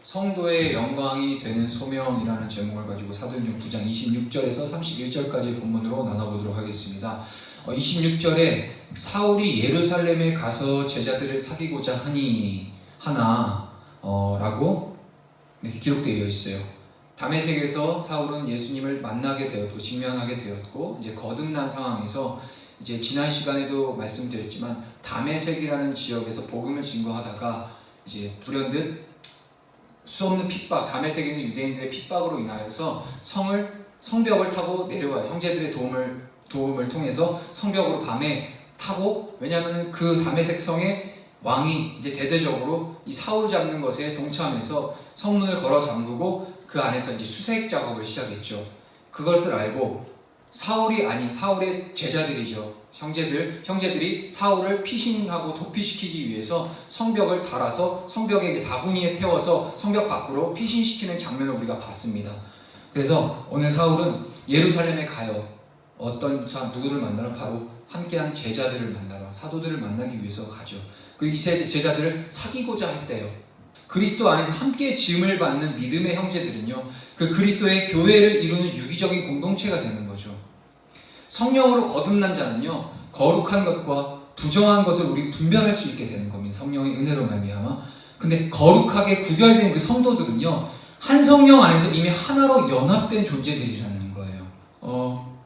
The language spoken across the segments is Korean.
성도의 영광이 되는 소명이라는 제목을 가지고 사도행전 9장 26절에서 31절까지 본문으로 나눠보도록 하겠습니다. 26절에 사울이 예루살렘에 가서 제자들을 사귀고자 하나 라고 이렇게 기록되어 있어요. 다메섹에서 사울은 예수님을 만나게 되었고 직면하게 되었고 이제 거듭난 상황에서 이제 지난 시간에도 말씀드렸지만 다메섹이라는 지역에서 복음을 증거하다가 이제 불현듯 수없는 핍박, 다메섹에 있는 유대인들의 핍박으로 인하여서 성벽을 타고 내려와요. 형제들의 도움을 통해서 성벽으로 밤에 타고, 왜냐하면 그 다메섹 성의 왕이 이제 대대적으로 이 사울 잡는 것에 동참해서 성문을 걸어 잠그고 그 안에서 이제 수색 작업을 시작했죠. 그것을 알고 사울이 아닌 사울의 제자들이죠. 형제들이 사울을 피신하고 도피시키기 위해서 성벽을 달아서 성벽에 이제 바구니에 태워서 성벽 밖으로 피신시키는 장면을 우리가 봤습니다. 그래서 오늘 사울은 예루살렘에 가요. 어떤 누구를 만나러? 바로 함께한 제자들을 만나러, 사도들을 만나기 위해서 가죠. 그 이 제자들을 사귀고자 했대요. 그리스도 안에서 함께 지음을 받는 믿음의 형제들은요, 그 그리스도의 교회를 이루는 유기적인 공동체가 되는 거죠. 성령으로 거듭난 자는요, 거룩한 것과 부정한 것을 우리 분별할 수 있게 되는 겁니다. 성령의 은혜로 말미암아. 근데 거룩하게 구별된 그 성도들은요, 한 성령 안에서 이미 하나로 연합된 존재들이라는 거예요.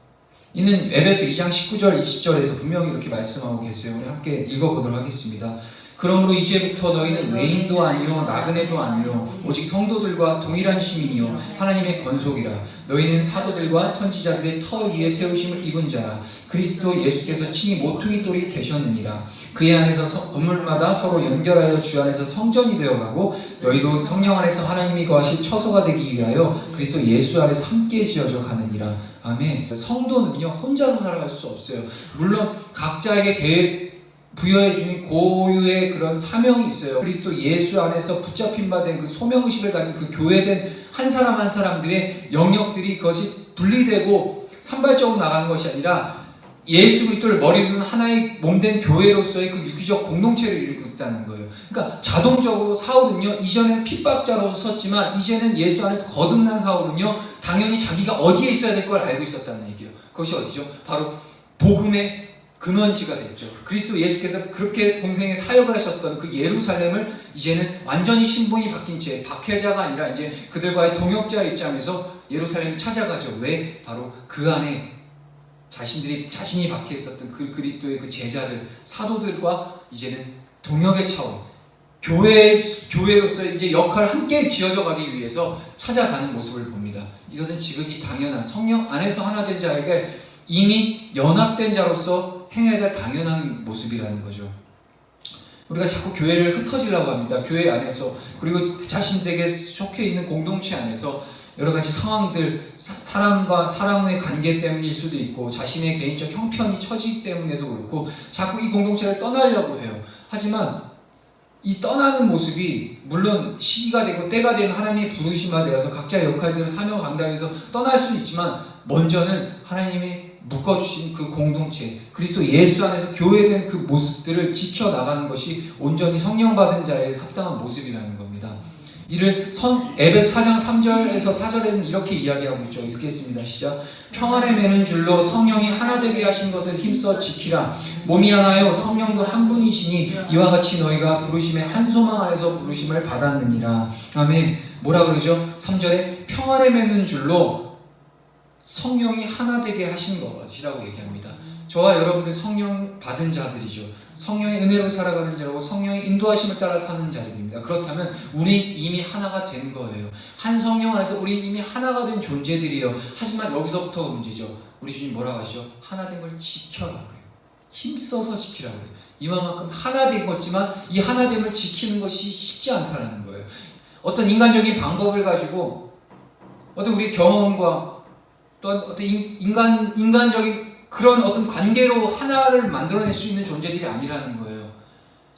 이는 에베소 2장 19절 20절에서 분명히 이렇게 말씀하고 계세요. 우리 함께 읽어보도록 하겠습니다. 그러므로 이제부터 너희는 외인도 아니요 나그네도 아니요 오직 성도들과 동일한 시민이요 하나님의 권속이라. 너희는 사도들과 선지자들의 터 위에 세우심을 입은 자라. 그리스도 예수께서 친히 모퉁이 돌이 되셨느니라. 그의 안에서 건물마다 서로 연결하여 주 안에서 성전이 되어가고 너희도 성령 안에서 하나님이 거하실 처소가 되기 위하여 그리스도 예수 안에서 함께 지어져 가느니라. 아멘. 성도는요 혼자서 살아갈 수 없어요. 물론 각자에게 부여해 주신 고유의 그런 사명이 있어요. 그리스도 예수 안에서 붙잡힌 바 된 그 소명의식을 가진 그 교회된 한 사람 한 사람들의 영역들이 그것이 분리되고 산발적으로 나가는 것이 아니라 예수 그리스도를 머리로 두는 하나의 몸된 교회로서의 그 유기적 공동체를 이루고 있다는 거예요. 그러니까 자동적으로 사울은요, 이전에는 핍박자로서 섰지만 이제는 예수 안에서 거듭난 사울은요, 당연히 자기가 어디에 있어야 될 걸 알고 있었다는 얘기예요. 그것이 어디죠? 바로 복음의 근원지가 됐죠. 그리스도 예수께서 그렇게 공생의 사역을 하셨던 그 예루살렘을 이제는 완전히 신분이 바뀐 채 박해자가 아니라 이제 그들과의 동역자의 입장에서 예루살렘을 찾아가죠. 왜? 바로 그 안에 자신이 박혀 있었던 그 그리스도의 그 제자들, 사도들과 이제는 동역의 차원, 교회로서 이제 역할을 함께 지어져 가기 위해서 찾아가는 모습을 봅니다. 이것은 지극히 당연한 성령 안에서 하나 된 자에게 이미 연합된 자로서 행해야 될 당연한 모습이라는 거죠. 우리가 자꾸 교회를 흩어지려고 합니다. 교회 안에서, 그리고 자신들에게 속해 있는 공동체 안에서 여러 가지 상황들, 사람과 사람의 관계 때문일 수도 있고 자신의 개인적 형편이 처지기 때문에도 그렇고 자꾸 이 공동체를 떠나려고 해요. 하지만 이 떠나는 모습이 물론 시기가 되고 때가 되면 하나님의 부르심화 되어서 각자의 역할들을 사명 감당해서 떠날 수는 있지만 먼저는 하나님이 묶어주신 그 공동체, 그리스도 예수 안에서 교회된 그 모습들을 지켜나가는 것이 온전히 성령 받은 자의 합당한 모습이라는 겁니다. 이를 에베소 4장 3절에서 4절에는 이렇게 이야기하고 있죠. 읽겠습니다. 시작. 평안에 매는 줄로 성령이 하나 되게 하신 것을 힘써 지키라. 몸이 하나요 성령도 한 분이시니 이와 같이 너희가 부르심의 한 소망 안에서 부르심을 받았느니라. 아멘. 뭐라 그러죠? 3절에 평안에 매는 줄로 성령이 하나 되게 하신 것이라고 얘기합니다. 저와 여러분들 성령 받은 자들이죠. 성령의 은혜로 살아가는 자라고 성령의 인도하심을 따라 사는 자들입니다. 그렇다면 우리 이미 하나가 된 거예요. 한 성령 안에서 우리 이미 하나가 된 존재들이에요. 하지만 여기서부터 문제죠. 우리 주님 뭐라고 하시죠? 하나 된 걸 지켜라 그래요. 힘써서 지키라 그래요. 이만큼 하나 된 거지만 이 하나됨을 지키는 것이 쉽지 않다는 거예요. 어떤 인간적인 방법을 가지고 어떤 우리 경험과 또 어떤 인간적인 그런 어떤 관계로 하나를 만들어낼 수 있는 존재들이 아니라는 거예요.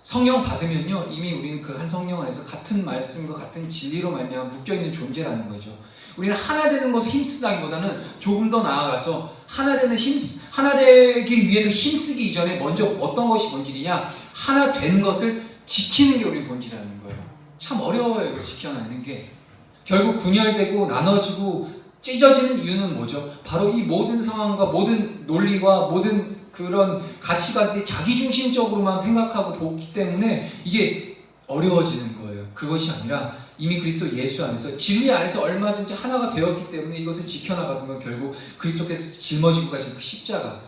성령 받으면요, 이미 우리는 그 한 성령 안에서 같은 말씀과 같은 진리로 말미암아 묶여있는 존재라는 거죠. 우리는 하나 되는 것을 힘쓰다기보다는 조금 더 나아가서 하나 되기 위해서 힘쓰기 이전에 먼저 어떤 것이 본질이냐, 하나 된 것을 지키는 게 우리 본질이라는 거예요. 참 어려워요. 이거 지켜내는 게. 결국 분열되고 나눠지고 찢어지는 이유는 뭐죠? 바로 이 모든 상황과 모든 논리와 모든 그런 가치관들이 자기중심적으로만 생각하고 보기 때문에 이게 어려워지는 거예요. 그것이 아니라 이미 그리스도 예수 안에서 진리 안에서 얼마든지 하나가 되었기 때문에 이것을 지켜나가는 건 결국 그리스도께서 짊어지고 가신 그 십자가,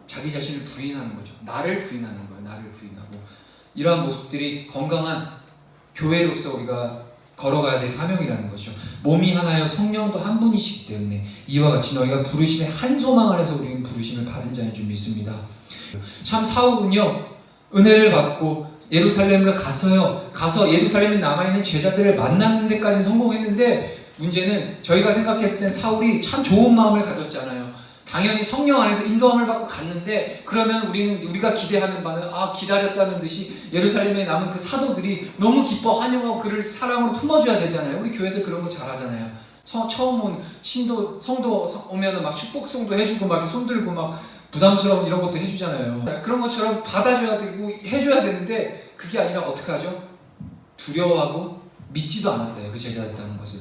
자기 자신을 부인하는 거죠. 나를 부인하는 거예요. 나를 부인하고 이러한 모습들이 건강한 교회로서 우리가 걸어가야 될 사명이라는 거죠. 몸이 하나여 성령도 한 분이시기 때문에 이와 같이 너희가 부르심의 한 소망 안에서 우리는 부르심을 받은 자인 줄 믿습니다. 참 사울은요, 은혜를 받고 예루살렘을 가서 예루살렘에 남아있는 제자들을 만나는 데까지 성공했는데, 문제는 저희가 생각했을 땐 사울이 참 좋은 마음을 가졌잖아요. 당연히 성령 안에서 인도함을 받고 갔는데, 그러면 우리가 기대하는 바는 기다렸다는 듯이 예루살렘에 남은 그 사도들이 너무 기뻐 환영하고 그를 사랑으로 품어줘야 되잖아요. 우리 교회들 그런 거 잘하잖아요. 처음 온 성도 오면은 막 축복송도 해주고 막 손들고 막 부담스러운 이런 것도 해주잖아요. 그런 것처럼 받아줘야 되고 해줘야 되는데, 그게 아니라 어떻게 하죠? 두려워하고 믿지도 않았대요. 그 제자였다는 것을.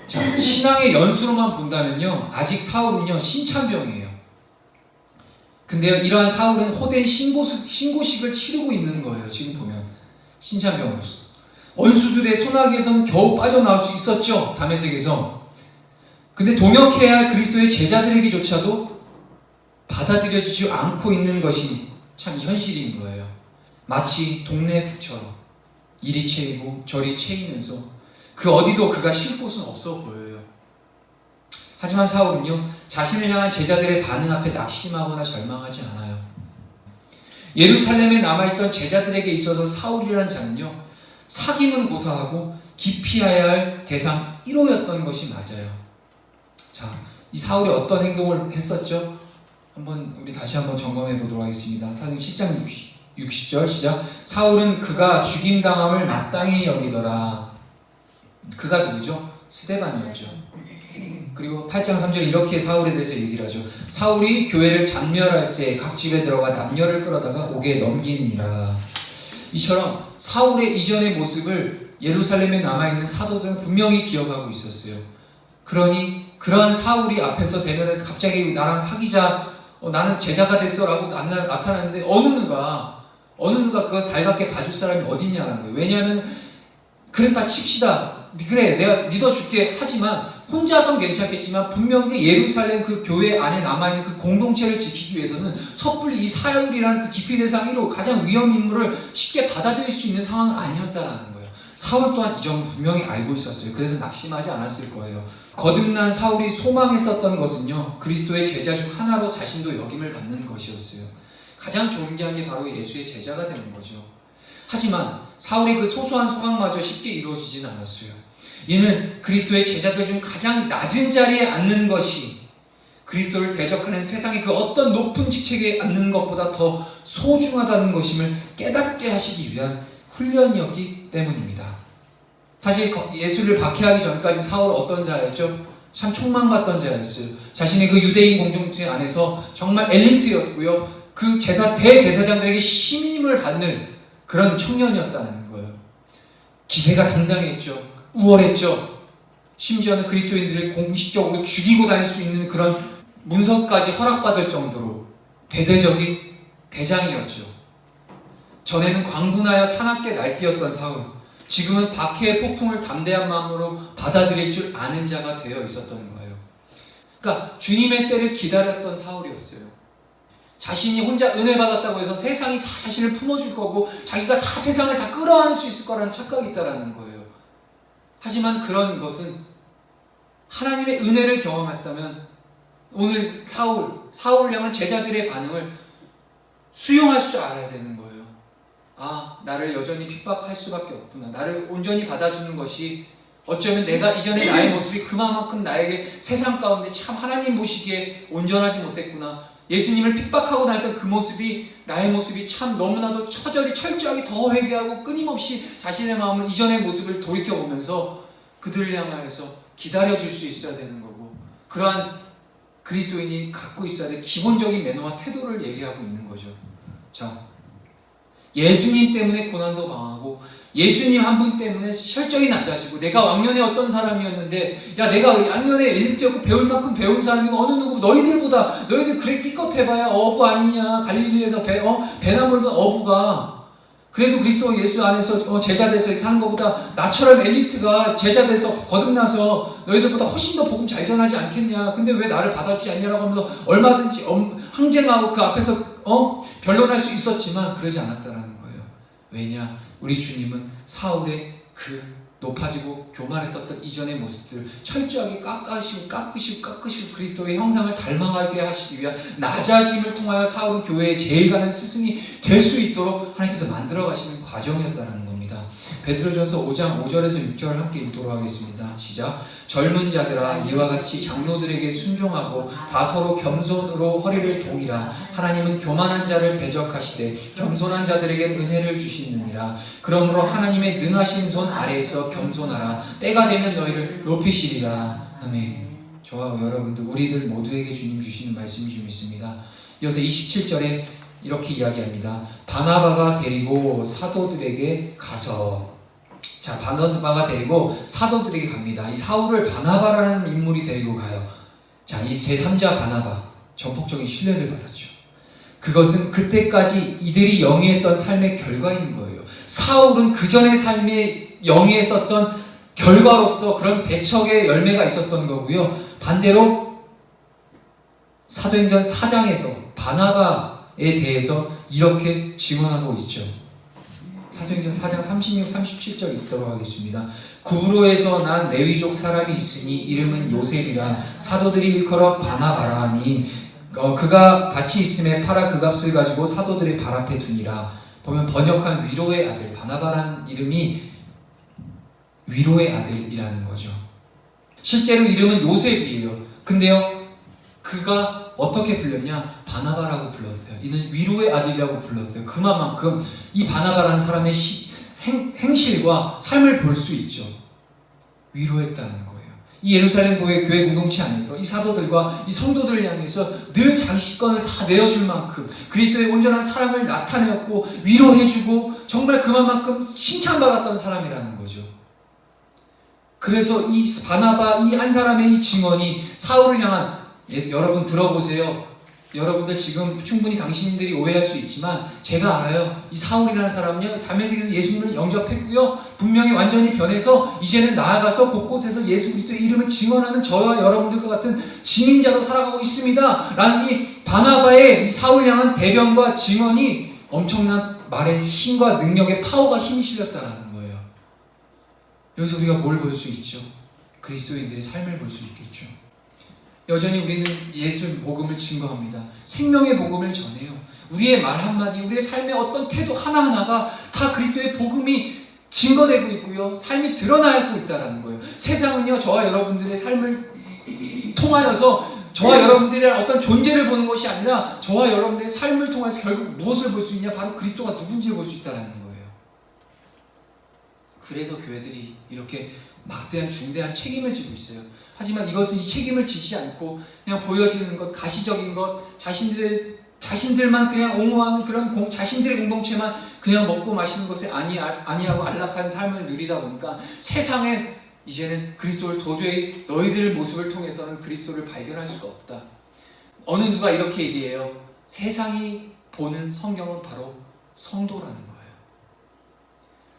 자, 신앙의 연수로만 본다면요, 아직 사울은요 신찬병이에요. 근데요, 이러한 사울은 호된 신고식을 치르고 있는 거예요. 지금 보면 신찬병으로서 원수들의 소나기에서는 겨우 빠져나올 수 있었죠, 다메섹에서. 근데 동역해야 할 그리스도의 제자들에게조차도 받아들여지지 않고 있는 것이 참 현실인 거예요. 마치 동네 북처럼 이리 채이고 저리 채이면서 그 어디도 그가 쉴 곳은 없어 보여요. 하지만 사울은요, 자신을 향한 제자들의 반응 앞에 낙심하거나 절망하지 않아요. 예루살렘에 남아있던 제자들에게 있어서 사울이라는 자는요, 사귐은 고사하고 기피해야 할 대상 1호였던 것이 맞아요. 자, 이 사울이 어떤 행동을 했었죠? 우리 다시 한번 점검해 보도록 하겠습니다. 사도행 10장 60절 시작. 사울은 그가 죽임당함을 마땅히 여기더라. 그가 누구죠? 스데반이었죠. 그리고 8장 3절 이렇게 사울에 대해서 얘기를 하죠. 사울이 교회를 잔멸할새 각 집에 들어가 남녀를 끌어다가 옥에 넘기니라. 이처럼 사울의 이전의 모습을 예루살렘에 남아있는 사도들은 분명히 기억하고 있었어요. 그러니 그러한 사울이 앞에서 대면해서 갑자기 나랑 사귀자, 나는 제자가 됐어 라고 나타났는데 어느 누가 그거 달갑게 봐줄 사람이 어딨냐는 거예요. 왜냐하면 그랬다 칩시다, 그래 내가 믿어줄게 하지만 혼자선 괜찮겠지만 분명히 예루살렘 그 교회 안에 남아있는 그 공동체를 지키기 위해서는 섣불리 이 사울이라는 그 기피 대상 1호 가장 위험 인물을 쉽게 받아들일 수 있는 상황은 아니었다라는 거예요. 사울 또한 이 점을 분명히 알고 있었어요. 그래서 낙심하지 않았을 거예요. 거듭난 사울이 소망했었던 것은요, 그리스도의 제자 중 하나로 자신도 역임을 받는 것이었어요. 가장 존귀한 게 바로 예수의 제자가 되는 거죠. 하지만 사울의 그 소소한 소망마저 쉽게 이루어지진 않았어요. 이는 그리스도의 제자들 중 가장 낮은 자리에 앉는 것이 그리스도를 대적하는 세상의 그 어떤 높은 직책에 앉는 것보다 더 소중하다는 것임을 깨닫게 하시기 위한 훈련이었기 때문입니다. 사실 예수를 박해하기 전까지 사울은 어떤 자였죠? 참 촉망받던 자였어요. 자신의 그 유대인 공동체 안에서 정말 엘리트였고요, 그 대제사장들에게 신임을 받는 그런 청년이었다는 거예요. 기세가 당당했죠. 우월했죠. 심지어는 그리스도인들을 공식적으로 죽이고 다닐 수 있는 그런 문서까지 허락받을 정도로 대대적인 대장이었죠. 전에는 광분하여 사납게 날뛰었던 사울, 지금은 박해의 폭풍을 담대한 마음으로 받아들일 줄 아는 자가 되어 있었던 거예요. 그러니까 주님의 때를 기다렸던 사울이었어요. 자신이 혼자 은혜 받았다고 해서 세상이 다 자신을 품어줄 거고 자기가 다 세상을 다 끌어안을 수 있을 거라는 착각이 있다는 거예요. 하지만 그런 것은 하나님의 은혜를 경험했다면 오늘 사울을 향한 제자들의 반응을 수용할 줄 알아야 되는 거예요. 나를 여전히 핍박할 수밖에 없구나. 나를 온전히 받아주는 것이 어쩌면 내가 이전에 나의 모습이 그만큼 나에게 세상 가운데 참 하나님 보시기에 온전하지 못했구나. 예수님을 핍박하고 다녔던 그 모습이, 나의 모습이 참 너무나도 철저하게 더 회개하고 끊임없이 자신의 마음을 이전의 모습을 돌이켜보면서 그들을 향하여서 기다려줄 수 있어야 되는 거고, 그러한 그리스도인이 갖고 있어야 될 기본적인 매너와 태도를 얘기하고 있는 거죠. 자, 예수님 때문에 고난도 당하고 예수님 한 분 때문에 철저히 낮아지고 내가 왕년에 어떤 사람이었는데 야 내가 왕년에 엘리트였고 배울 만큼 배운 사람이고 어느 누구 너희들 그래 끼껏해봐야 어부 아니냐 갈릴리에서 배나 물던 어부가 그래도 그리스도 예수 안에서 제자 돼서 이렇게 하는 것보다 나처럼 엘리트가 제자 돼서 거듭나서 너희들보다 훨씬 더 복음 잘 전하지 않겠냐. 근데 왜 나를 받아주지 않냐라고 하면서 얼마든지 항쟁하고 그 앞에서 변론할 수 있었지만 그러지 않았다라는 거예요. 왜냐? 우리 주님은 사울의 그 높아지고 교만했었던 이전의 모습들 철저하게 깎으시고 그리스도의 형상을 닮아가게 하시기 위한 낮아짐을 통하여 사울은 교회에 제일 가는 스승이 될 수 있도록 하나님께서 만들어 가시는 과정이었다는 겁니다. 베드로전서 5장 5절에서 6절 함께 읽도록 하겠습니다. 시작. 젊은 자들아 이와 같이 장로들에게 순종하고 다 서로 겸손으로 허리를 동이라. 하나님은 교만한 자를 대적하시되 겸손한 자들에게 은혜를 주시느니라. 그러므로 하나님의 능하신 손 아래에서 겸손하라. 때가 되면 너희를 높이시리라. 아멘. 저와 여러분들 우리들 모두에게 주님 주시는 말씀이 좀 있습니다. 이어서 27절에 이렇게 이야기합니다. 바나바가 데리고 사도들에게 가서 자, 바나바가 데리고 사도들에게 갑니다. 이 사울을 바나바라는 인물이 데리고 가요. 자, 이 제3자 바나바 전폭적인 신뢰를 받았죠. 그것은 그때까지 이들이 영위했던 삶의 결과인 거예요. 사울은 그 전의 삶에 영위했었던 결과로서 그런 배척의 열매가 있었던 거고요. 반대로 사도행전 4장에서 바나바에 대해서 이렇게 증언하고 있죠. 사도행전 4장 36, 37절 읽도록 하겠습니다. 구브로에서 난 레위족 사람이 있으니 이름은 요셉이라. 사도들이 일컬어 바나바라 하니 그가 밭이 있음에 팔아 그 값을 가지고 사도들의 발 앞에 두니라. 보면 번역한 위로의 아들, 바나바라는 이름이 위로의 아들이라는 거죠. 실제로 이름은 요셉이에요. 근데요, 그가 어떻게 불렸냐? 바나바라고 불렀어요. 이는 위로의 아들이라고 불렀어요. 그만큼 이 바나바라는 사람의 행실과 삶을 볼 수 있죠. 위로했다는 거예요. 이 예루살렘 교회 공동체 안에서 이 사도들과 이 성도들을 향해서 늘 자기식권을 다 내어줄 만큼 그리스도의 온전한 사랑을 나타내었고 위로해주고 정말 그만큼 칭찬받았던 사람이라는 거죠. 그래서 이 바나바 이 한 사람의 이 증언이 사울을 향한 여러분 들어보세요. 여러분들 지금 충분히 당신들이 오해할 수 있지만 제가 알아요. 이 사울이라는 사람은요 다메섹에서 예수님을 영접했고요 분명히 완전히 변해서 이제는 나아가서 곳곳에서 예수 그리스도의 이름을 증언하는 저와 여러분들과 같은 증인자로 살아가고 있습니다 라는 이 바나바의 이 사울 향한 대변과 증언이 엄청난 말의 힘과 능력의 파워가 힘이 실렸다는 거예요. 여기서 우리가 뭘 볼 수 있죠? 그리스도인들의 삶을 볼 수 있겠죠. 여전히 우리는 예수 복음을 증거합니다. 생명의 복음을 전해요. 우리의 말 한마디, 우리의 삶의 어떤 태도 하나하나가 다 그리스도의 복음이 증거되고 있고요. 삶이 드러나고 있다는 거예요. 세상은요, 저와 여러분들의 삶을 통하여서 저와 여러분들의 어떤 존재를 보는 것이 아니라 저와 여러분들의 삶을 통해서 결국 무엇을 볼 수 있냐? 바로 그리스도가 누군지를 볼 수 있다는 거예요. 그래서 교회들이 이렇게 막대한 중대한 책임을 지고 있어요. 하지만 이것은 이 책임을 지지 않고 그냥 보여지는 것, 가시적인 것, 자신들만 그냥 옹호하는 그런 자신들의 공동체만 그냥 먹고 마시는 것에 아니하고 안락한 삶을 누리다 보니까 세상에 이제는 그리스도를 도저히 너희들의 모습을 통해서는 그리스도를 발견할 수가 없다. 어느 누가 이렇게 얘기해요. 세상이 보는 성경은 바로 성도라는 거예요.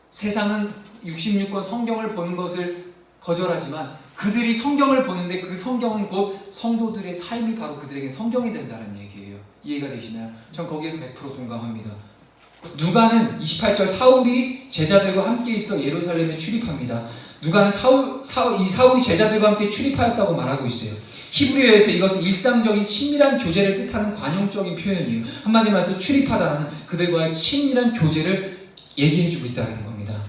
세상은 66권 성경을 보는 것을 거절하지만 그들이 성경을 보는데 그 성경은 곧 성도들의 삶이 바로 그들에게 성경이 된다는 얘기예요. 이해가 되시나요? 전 거기에서 100% 동감합니다. 누가는 28절 사울이 제자들과 함께 있어 예루살렘에 출입합니다. 누가는 사울이 제자들과 함께 출입하였다고 말하고 있어요. 히브리어에서 이것은 일상적인 친밀한 교제를 뜻하는 관용적인 표현이에요. 한마디로 말해서 출입하다라는 그들과의 친밀한 교제를 얘기해주고 있다는 겁니다.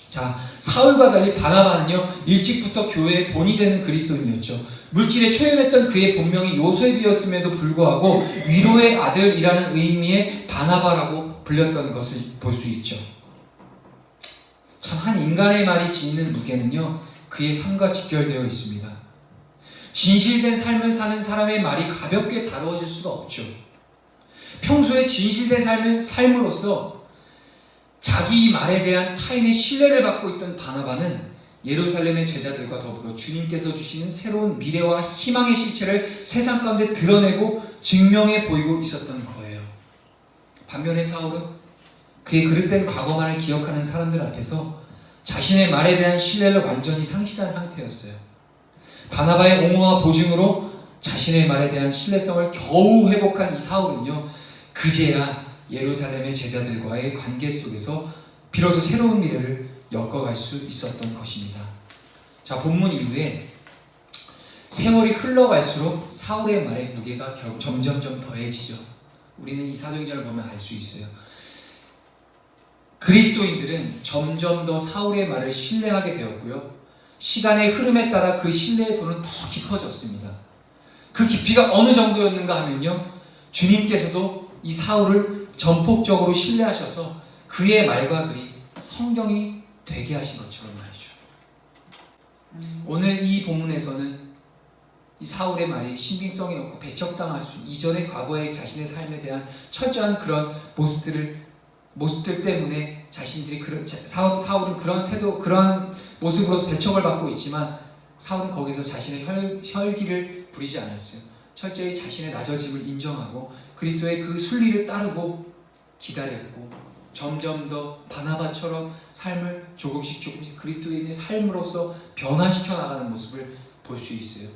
자, 사울과 달리 바나바는요 일찍부터 교회의 본이 되는 그리스도인이었죠. 물질에 초연했던 그의 본명이 요셉이었음에도 불구하고 위로의 아들이라는 의미의 바나바라고 불렸던 것을 볼 수 있죠. 참 한 인간의 말이 짓는 무게는요 그의 삶과 직결되어 있습니다. 진실된 삶을 사는 사람의 말이 가볍게 다루어질 수가 없죠. 평소에 진실된 삶으로서 자기 말에 대한 타인의 신뢰를 받고 있던 바나바는 예루살렘의 제자들과 더불어 주님께서 주시는 새로운 미래와 희망의 실체를 세상 가운데 드러내고 증명해 보이고 있었던 거예요. 반면에 사울은 그의 그릇된 과거만을 기억하는 사람들 앞에서 자신의 말에 대한 신뢰를 완전히 상실한 상태였어요. 바나바의 옹호와 보증으로 자신의 말에 대한 신뢰성을 겨우 회복한 이 사울은요, 그제야 예루살렘의 제자들과의 관계 속에서 비로소 새로운 미래를 엮어갈 수 있었던 것입니다. 자, 본문 이후에 세월이 흘러갈수록 사울의 말의 무게가 점점점 더해지죠. 우리는 이 사도행전을 보면 알 수 있어요. 그리스도인들은 점점 더 사울의 말을 신뢰하게 되었고요. 시간의 흐름에 따라 그 신뢰의 도는 더 깊어졌습니다. 그 깊이가 어느 정도였는가 하면요, 주님께서도 이 사울을 전폭적으로 신뢰하셔서 그의 말과 글이 성경이 되게 하신 것처럼 말이죠. 오늘 이 본문에서는 이 사울의 말이 신빙성이 없고 배척당할 수, 이전의 과거의 자신의 삶에 대한 철저한 그런 모습들 때문에 자신들이 사울은 그런 태도, 그런 모습으로서 배척을 받고 있지만 사울은 거기서 자신의 혈기를 부리지 않았어요. 철저히 자신의 낮아짐을 인정하고 그리스도의 그 순리를 따르고 기다렸고, 점점 더 바나바처럼 삶을 조금씩 그리스도인의 삶으로서 변화시켜 나가는 모습을 볼 수 있어요.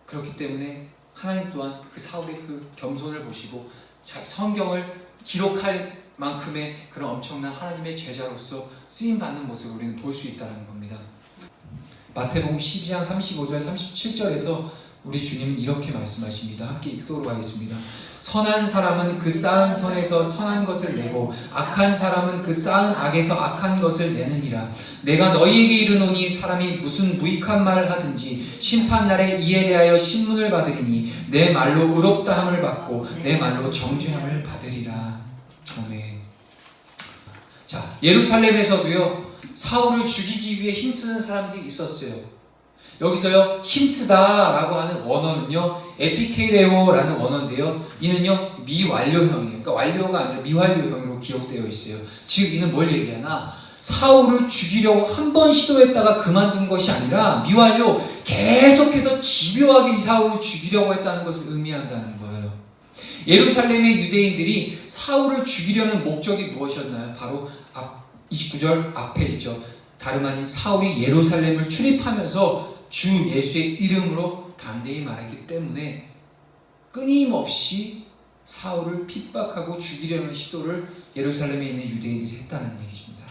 그렇기 때문에 하나님 또한 그 사울의 그 겸손을 보시고 성경을 기록할 만큼의 그런 엄청난 하나님의 제자로서 쓰임받는 모습을 우리는 볼 수 있다는 겁니다. 마태복음 12장 35절 37절에서 우리 주님은 이렇게 말씀하십니다. 함께 읽도록 하겠습니다. 선한 사람은 그 쌓은 선에서 선한 것을 내고 악한 사람은 그 쌓은 악에서 악한 것을 내느니라. 내가 너희에게 이르노니 사람이 무슨 무익한 말을 하든지 심판날에 이에 대하여 신문을 받으리니 내 말로 의롭다함을 받고 내 말로 정죄함을 받으리라. 아멘. 자, 예루살렘에서도요, 사울을 죽이기 위해 힘쓰는 사람들이 있었어요. 여기서요, 힘쓰다라고 하는 원어는요, 에피케이레오라는 원어인데요, 이는요 미완료형이에요. 그러니까 완료가 아니라 미완료형으로 기록되어 있어요. 즉 이는 뭘 얘기하나, 사울을 죽이려고 한 번 시도했다가 그만둔 것이 아니라 미완료, 계속해서 집요하게 이 사울을 죽이려고 했다는 것을 의미한다는 거예요. 예루살렘의 유대인들이 사울을 죽이려는 목적이 무엇이었나요? 바로 29절 앞에 있죠. 다름 아닌 사울이 예루살렘을 출입하면서 주 예수의 이름으로 담대히 말했기 때문에 끊임없이 사울을 핍박하고 죽이려는 시도를 예루살렘에 있는 유대인들이 했다는 얘기입니다.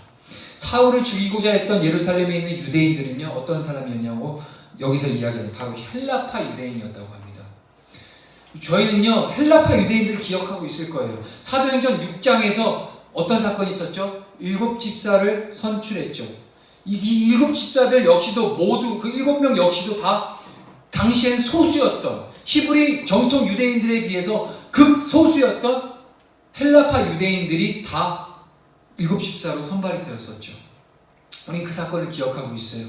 사울을 죽이고자 했던 예루살렘에 있는 유대인들은요, 어떤 사람이었냐고 여기서 이야기하는 바로 헬라파 유대인이었다고 합니다. 저희는요, 헬라파 유대인들을 기억하고 있을 거예요. 사도행전 6장에서 어떤 사건이 있었죠? 7집사를 선출했죠. 이 7집사들 역시도 모두 그 7명 역시도 다 당시엔 소수였던, 히브리 정통 유대인들에 비해서 극소수였던 헬라파 유대인들이 다 7집사로 선발이 되었었죠. 우리 그 사건을 기억하고 있어요.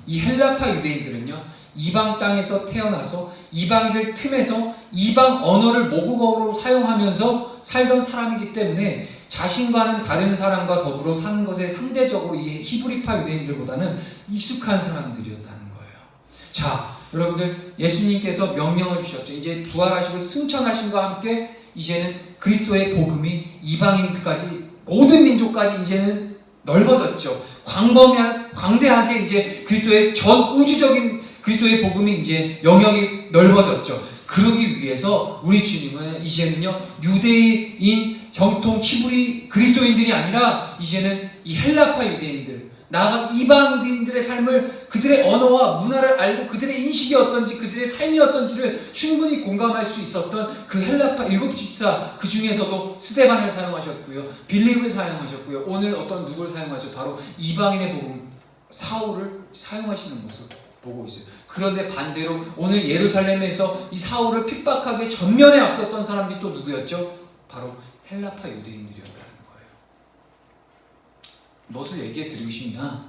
이 헬라파 유대인들은요, 이방 땅에서 태어나서 이방인들 틈에서 이방 언어를 모국어로 사용하면서 살던 사람이기 때문에 자신과는 다른 사람과 더불어 사는 것에 상대적으로 이 히브리파 유대인들보다는 익숙한 사람들이었다는 거예요. 자, 여러분들, 예수님께서 명령을 주셨죠. 이제 부활하시고 승천하심과 함께 이제는 그리스도의 복음이 이방인까지, 모든 민족까지 이제는 넓어졌죠. 광대하게 이제 그리스도의 전 우주적인 그리스도의 복음이 이제 영역이 넓어졌죠. 그러기 위해서 우리 주님은 이제는요, 유대인 정통 히브리 그리스도인들이 아니라 이제는 이 헬라파 유대인들, 나아가 이방인들의 삶을, 그들의 언어와 문화를 알고 그들의 인식이 어떤지, 그들의 삶이 어떤지를 충분히 공감할 수 있었던 그 헬라파 7집사, 그 중에서도 스데반을 사용하셨고요, 빌립을 사용하셨고요, 오늘 어떤 누구를 사용하죠? 바로 이방인의 복음, 사울을 사용하시는 모습 보고 있어요. 그런데 반대로 오늘 예루살렘에서 이 사울을 핍박하게 전면에 앞섰던 사람들이 또 누구였죠? 바로 헬라파 유대인들이었다는 거예요. 무엇을 얘기해 드리고 싶냐?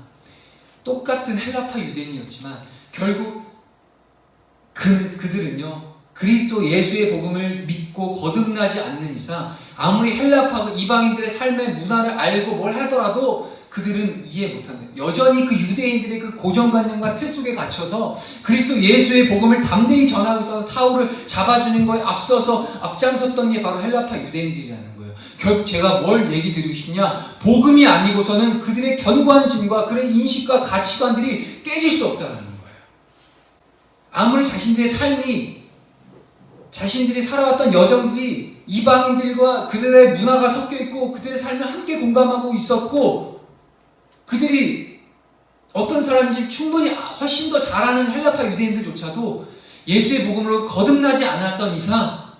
똑같은 헬라파 유대인이었지만 결국 그들은요, 그리스도 예수의 복음을 믿고 거듭나지 않는 이상 아무리 헬라파고 이방인들의 삶의 문화를 알고 뭘 하더라도 그들은 이해 못한다. 여전히 그 유대인들의 그 고정관념과 틀 속에 갇혀서 그리스도 예수의 복음을 담대히 전하고 있어서 사울을 잡아주는 거에 앞장섰던 게 바로 헬라파 유대인들이라는 거예요. 결국 제가 뭘 얘기 드리고 싶냐? 복음이 아니고서는 그들의 견고한 짐과 그런 인식과 가치관들이 깨질 수 없다는 거예요. 아무리 자신들의 삶이, 자신들이 살아왔던 여정들이 이방인들과 그들의 문화가 섞여 있고 그들의 삶을 함께 공감하고 있었고 그들이 어떤 사람인지 충분히 훨씬 더 잘 아는 헬라파 유대인들조차도 예수의 복음으로 거듭나지 않았던 이상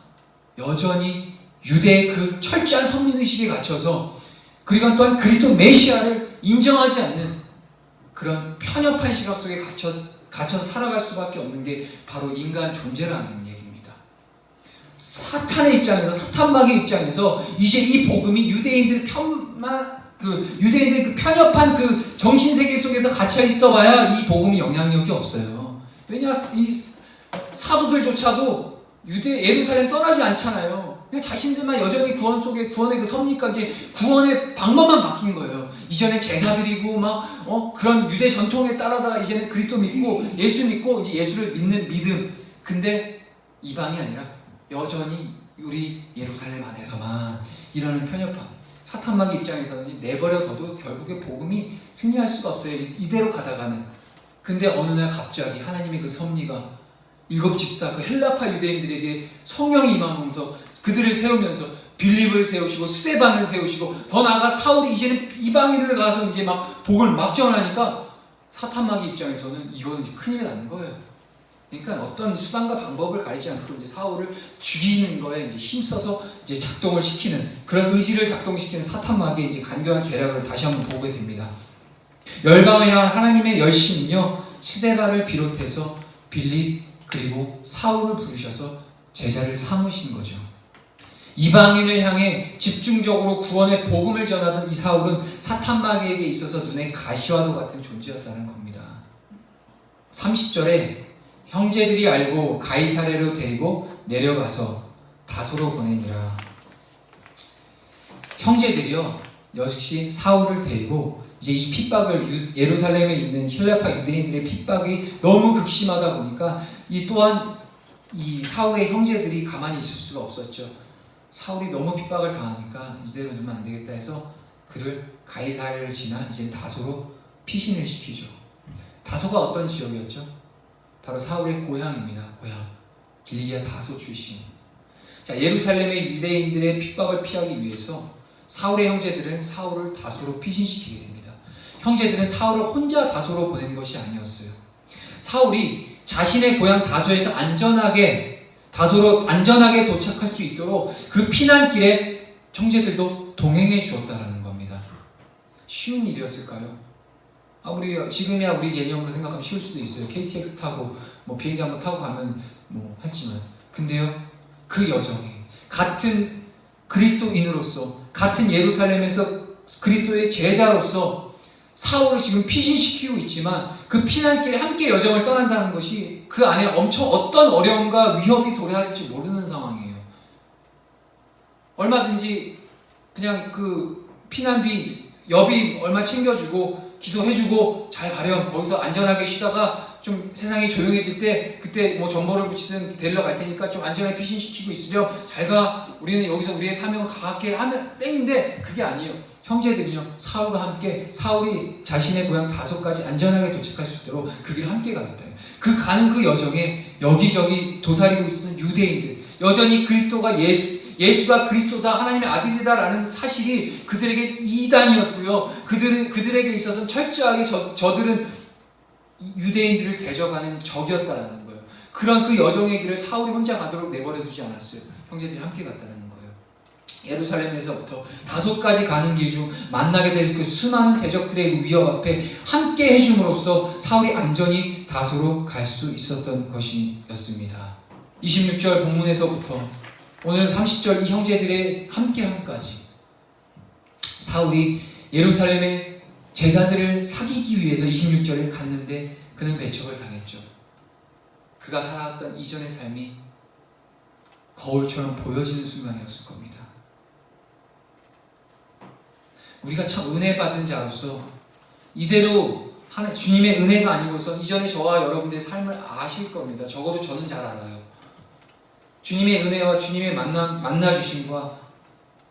여전히 유대의 그 철저한 선민의식에 갇혀서 그리고 또한 그리스도 메시아를 인정하지 않는 그런 편협한 시각 속에 갇혀서 살아갈 수밖에 없는 게 바로 인간 존재라는 얘기입니다. 사탄의 입장에서, 사탄마귀의 입장에서 이제 이 복음이 유대인들의 그 편협한 그 정신세계 속에서 갇혀 있어봐야 이 복음이 영향력이 없어요. 왜냐, 이 사도들조차도 예루살렘 떠나지 않잖아요. 그냥 자신들만 여전히 구원 속에, 구원의 그 섭리까지 구원의 방법만 바뀐 거예요. 이전에 제사 드리고 그런 유대 전통에 따라다가 이제는 그리스도 믿고 예수 믿고 이제 예수를 믿는 믿음. 근데 이방이 아니라 여전히 우리 예루살렘 안에서만 이러는 편협함. 사탄마귀 입장에서는 내버려둬도 결국에 복음이 승리할 수가 없어요. 이대로 가다가는. 근데 어느 날 갑자기 하나님의 그 섭리가 일곱 집사 그 헬라파 유대인들에게 성령이 임하면서 그들을 세우면서 빌립을 세우시고 스데반을 세우시고 더 나아가 사울이 이제는 이방인을 가서 이제 막 복을 막 전하니까 사탄마귀 입장에서는 이거는 이제 큰일 난 거예요. 그러니까 어떤 수단과 방법을 가리지 않고 이제 사울을 죽이는 거에 이제 힘써서 이제 작동을 시키는 그런 의지를 작동시키는 사탄마귀의 이제 간교한 계략을 다시 한번 보게 됩니다. 열방을 향한 하나님의 열심은요, 스데반을 비롯해서 빌립 그리고 사울을 부르셔서 제자를 삼으신 거죠. 이방인을 향해 집중적으로 구원의 복음을 전하던 이 사울은 사탄마귀에게 있어서 눈에 가시와도 같은 존재였다는 겁니다. 30절에 형제들이 알고 가이사랴로 데리고 내려가서 다소로 보내니라. 형제들이요, 역시 사울을 데리고 이제 이 핍박을 예루살렘에 있는 헬라파 유대인들의 핍박이 너무 극심하다 보니까 이 또한 이 사울의 형제들이 가만히 있을 수가 없었죠. 사울이 너무 핍박을 당하니까 이대로 두면 안 되겠다 해서 그를 가이사랴를 지나 이제 다소로 피신을 시키죠. 다소가 어떤 지역이었죠? 바로 사울의 고향입니다. 고향. 길리기아 다소 출신. 자, 예루살렘의 유대인들의 핍박을 피하기 위해서 사울의 형제들은 사울을 다소로 피신시키게 됩니다. 형제들은 사울을 혼자 다소로 보낸 것이 아니었어요. 사울이 자신의 고향 다소에서 다소로 안전하게 도착할 수 있도록 그 피난길에 형제들도 동행해 주었다라는 겁니다. 쉬운 일이었을까요? 지금이야 우리 개념으로 생각하면 쉬울 수도 있어요. KTX 타고 비행기 한번 타고 가면 했지만, 근데요, 그 여정에 같은 그리스도인으로서, 같은 예루살렘에서 그리스도의 제자로서 사울을 지금 피신시키고 있지만 그 피난길에 함께 여정을 떠난다는 것이 그 안에 어떤 어려움과 위협이 도래할지 모르는 상황이에요. 얼마든지 그냥 그 피난비 여비 얼마 챙겨주고 기도해주고 잘 가렴, 거기서 안전하게 쉬다가 좀 세상이 조용해질 때 그때 정보를 붙이든 데리러 갈 테니까 좀 안전하게 피신시키고 있으려, 잘 가, 우리는 여기서 우리의 사명을 가게 하면 땡인데 그게 아니에요. 형제들이요, 사울과 함께 사울이 자신의 고향 다소까지 안전하게 도착할 수 있도록 그 길을 함께 가겠다. 그 가는 그 여정에 여기저기 도사리고 있었던 유대인들, 여전히 예수가 그리스도다, 하나님의 아들이다라는 사실이 그들에게 이단이었고요. 그들에게 있어서는 철저하게 저들은 유대인들을 대적하는 적이었다라는 거예요. 그런 그 여정의 길을 사울이 혼자 가도록 내버려 두지 않았어요. 형제들이 함께 갔다는 거예요. 예루살렘에서부터 다소까지 가는 길 중 만나게 될 그 수많은 대적들의 위협 앞에 함께 해줌으로써 사울이 안전히 다소로 갈 수 있었던 것이었습니다. 26절 본문에서부터 오늘 30절 이 형제들의 함께함까지 사울이 예루살렘의 제자들을 사귀기 위해서 26절에 갔는데 그는 배척을 당했죠. 그가 살아왔던 이전의 삶이 거울처럼 보여지는 순간이었을 겁니다. 우리가 참 은혜 받은 자로서 이대로 주님의 은혜가 아니고서 이전에 저와 여러분들의 삶을 아실 겁니다. 적어도 저는 잘 알아요. 주님의 은혜와 주님의 만나주심과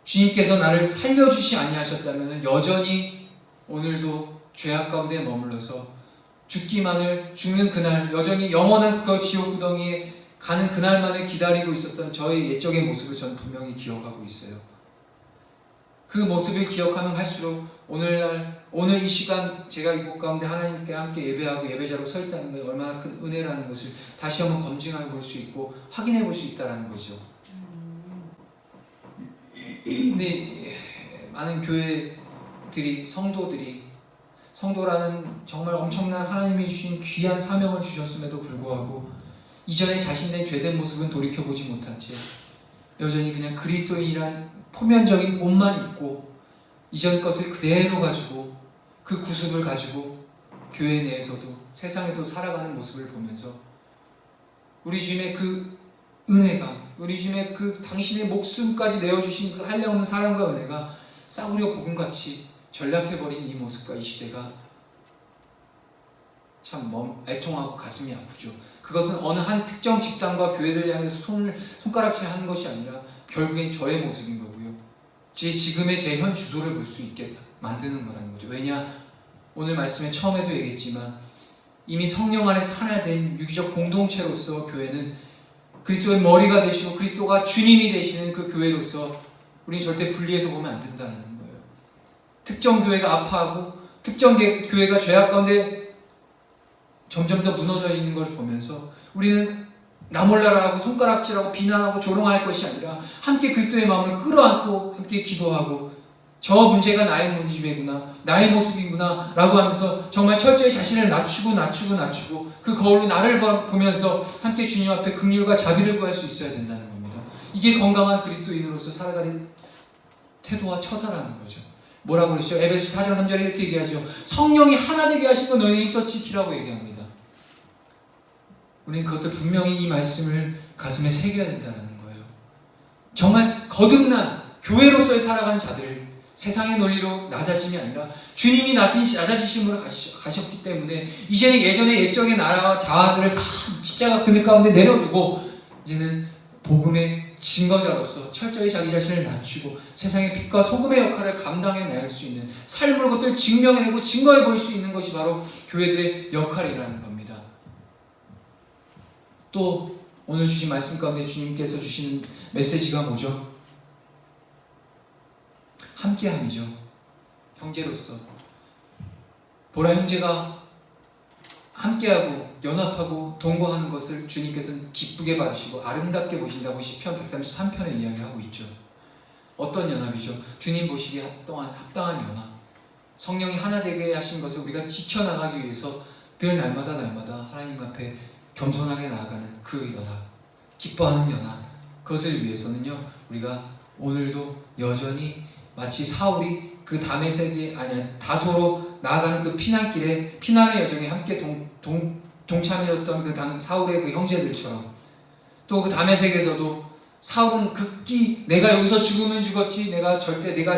주님께서 나를 살려주시 아니하셨다면 여전히 오늘도 죄악 가운데 머물러서 죽는 그날, 여전히 영원한 그 지옥 구덩이에 가는 그날만을 기다리고 있었던 저의 옛적의 모습을 저는 분명히 기억하고 있어요. 그 모습을 기억하면 할수록 오늘 이 시간 제가 이곳 가운데 하나님께 함께 예배하고 예배자로 서 있다는 게 얼마나 큰 은혜라는 것을 다시 한번 검증해 볼 수 있고 확인해 볼 수 있다는 거죠. 근데 많은 교회들이 성도라는 정말 엄청난 하나님이 주신 귀한 사명을 주셨음에도 불구하고 이전에 자신의 죄된 모습은 돌이켜보지 못한 채 여전히 그냥 그리스도인이란 표면적인 옷만 입고 이전 것을 그대로 가지고 그 구습을 가지고 교회 내에서도 세상에도 살아가는 모습을 보면서 우리 주님의 그 은혜가, 우리 주님의 그 당신의 목숨까지 내어주신 그 한량없는 사랑과 은혜가 싸구려 복음같이 전락해버린 이 모습과 이 시대가 참 애통하고 가슴이 아프죠. 그것은 어느 한 특정 집단과 교회들 향해서 손가락질 하는 것이 아니라 결국엔 저의 모습인 거고요. 지금의 제 현 주소를 볼 수 있게 만드는 거라는 거죠. 왜냐? 오늘 말씀에 처음에도 얘기했지만 이미 성령 안에서 하나 된 유기적 공동체로서 교회는 그리스도의 머리가 되시고 그리스도가 주님이 되시는 그 교회로서 우리는 절대 분리해서 보면 안 된다는 거예요. 특정 교회가 아파하고 특정 교회가 죄악 가운데 점점 더 무너져 있는 걸 보면서 우리는 나 몰라라 하고 손가락질하고 비난하고 조롱할 것이 아니라 함께 그리스도의 마음을 끌어안고 함께 기도하고 저 문제가 나의 문제구나, 나의 모습이구나 라고 하면서 정말 철저히 자신을 낮추고 그 거울로 나를 보면서 함께 주님 앞에 긍휼과 자비를 구할 수 있어야 된다는 겁니다. 이게 건강한 그리스도인으로서 살아가는 태도와 처사라는 거죠. 뭐라고 그러시죠? 에베소 4장 3절에 이렇게 얘기하죠. 성령이 하나 되게 하신 거 너희는 힘써 지키라고 얘기합니다. 우리는 그것도 분명히 이 말씀을 가슴에 새겨야 된다는 거예요. 정말 거듭난 교회로서의 살아간 자들, 세상의 논리로 낮아짐이 아니라 주님이 낮아지심으로 가셨기 때문에 이제는 예전의 옛적의 나라와 자아들을 다 십자가 그늘 가운데 내려두고 이제는 복음의 증거자로서 철저히 자기 자신을 낮추고 세상의 빛과 소금의 역할을 감당해 낼 수 있는 삶으로 그것들을 증명해내고 증거해 볼 수 있는 것이 바로 교회들의 역할이라는 겁니다. 또 오늘 주신 말씀 가운데 주님께서 주시는 메시지가 뭐죠? 함께함이죠. 형제로서 보라, 형제가 함께하고 연합하고 동거하는 것을 주님께서는 기쁘게 받으시고 아름답게 보신다고 시편 133편에 이야기하고 있죠. 어떤 연합이죠? 주님 보시기에 합당한 연합. 성령이 하나 되게 하신 것을 우리가 지켜나가기 위해서 늘 날마다 하나님 앞에 겸손하게 나아가는 그 연합, 기뻐하는 연합. 그것을 위해서는요, 우리가 오늘도 여전히 마치 사울이 그 다소로 나아가는 그 피난길에 피난의 여정에 함께 동참이었던 그 사울의 그 형제들처럼, 또 그 다메섹에서도 사울은 극기 내가 여기서 죽으면 죽었지, 내가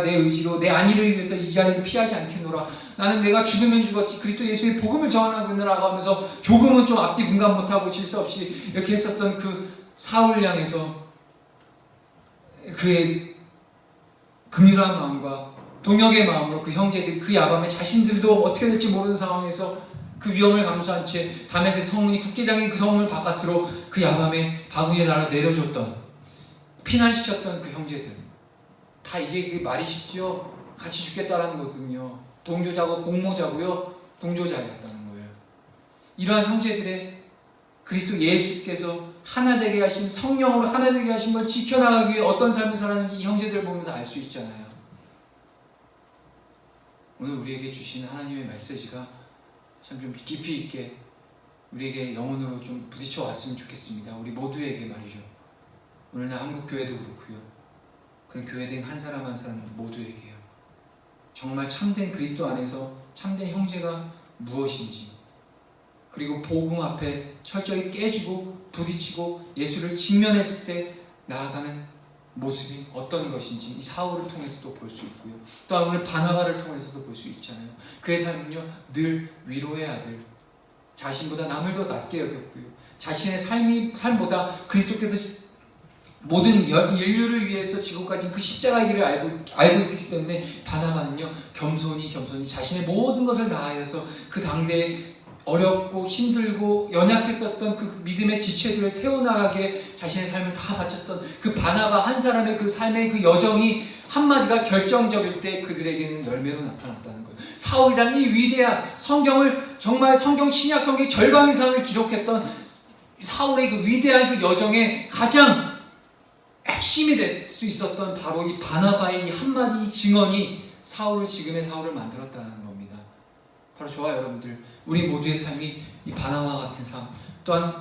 내 의지로 내 안위를 위해서 이 자리를 피하지 않겠노라, 나는 내가 죽으면 죽었지 그리스도 예수의 복음을 전하고 있느라고 하면서 조금은 좀 앞뒤 분간 못하고 질서 없이 이렇게 했었던 그 사울 향해서 그의 긍휼한 마음과 동역의 마음으로 그 형제들이 그 야밤에 자신들도 어떻게 될지 모르는 상황에서 그 위험을 감수한 채 다메섹 성문이 굳게 잠긴 그 성문 바깥으로 그 야밤에 바구니에 달아 내려줬던, 피난시켰던 그 형제들, 다 이게 말이 쉽죠? 같이 죽겠다라는 거거든요. 동조자고 공모자고요, 동조자였다는 거예요. 이러한 형제들의 그리스도 예수께서 하나 되게 하신, 성령으로 하나 되게 하신 걸 지켜나가기 위해 어떤 삶을 살았는지 이 형제들을 보면서 알 수 있잖아요. 오늘 우리에게 주신 하나님의 메시지가 참 좀 깊이 있게 우리에게 영혼으로 좀 부딪혀 왔으면 좋겠습니다. 우리 모두에게 말이죠. 오늘날 한국교회도 그렇고요, 그런 교회된 한 사람 한 사람 모두에게요. 정말 참된 그리스도 안에서 참된 형제가 무엇인지, 그리고 복음 앞에 철저히 깨지고 부딪히고 예수를 직면했을 때 나아가는 모습이 어떤 것인지 이 사울을 통해서도 볼 수 있고요. 또한 오늘 바나바를 통해서도 볼 수 있잖아요. 그의 삶은요 늘 위로의 아들, 자신보다 남을 더 낮게 여겼고요. 자신의 삶보다 그리스도께서 모든 인류를 위해서 지고까지 그 십자가의 길을 알고 있기 때문에 바나바는요 겸손히 자신의 모든 것을 다하여서 그 당대에 어렵고 힘들고 연약했었던 그 믿음의 지체들을 세워나가게 자신의 삶을 다 바쳤던 그 바나바 한 사람의 그 삶의 그 여정이 한마디가 결정적일 때 그들에게는 열매로 나타났다는 거예요. 사울이라는 이 위대한 성경을 정말 신약 성경의 절반 이상을 기록했던 사울의 그 위대한 그 여정의 가장 핵심이 될 수 있었던 바로 이 바나바의 이 한마디 증언이 지금의 사울을 만들었다는 겁니다. 바로 저와 여러분들 우리 모두의 삶이 이 바나바와 같은 삶, 또한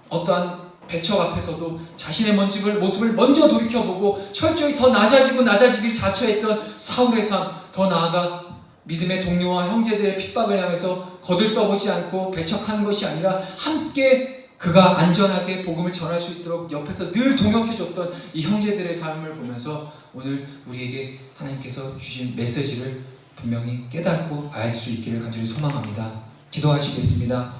어떠한 배척 앞에서도 자신의 모습을 먼저 돌이켜보고 철저히 더 낮아지길 자처했던 사울의 삶, 더 나아가 믿음의 동료와 형제들의 핍박을 향해서 거들떠보지 않고 배척하는 것이 아니라 함께 그가 안전하게 복음을 전할 수 있도록 옆에서 늘 동역해줬던 이 형제들의 삶을 보면서 오늘 우리에게 하나님께서 주신 메시지를 분명히 깨닫고 알 수 있기를 간절히 소망합니다. 기도하시겠습니다.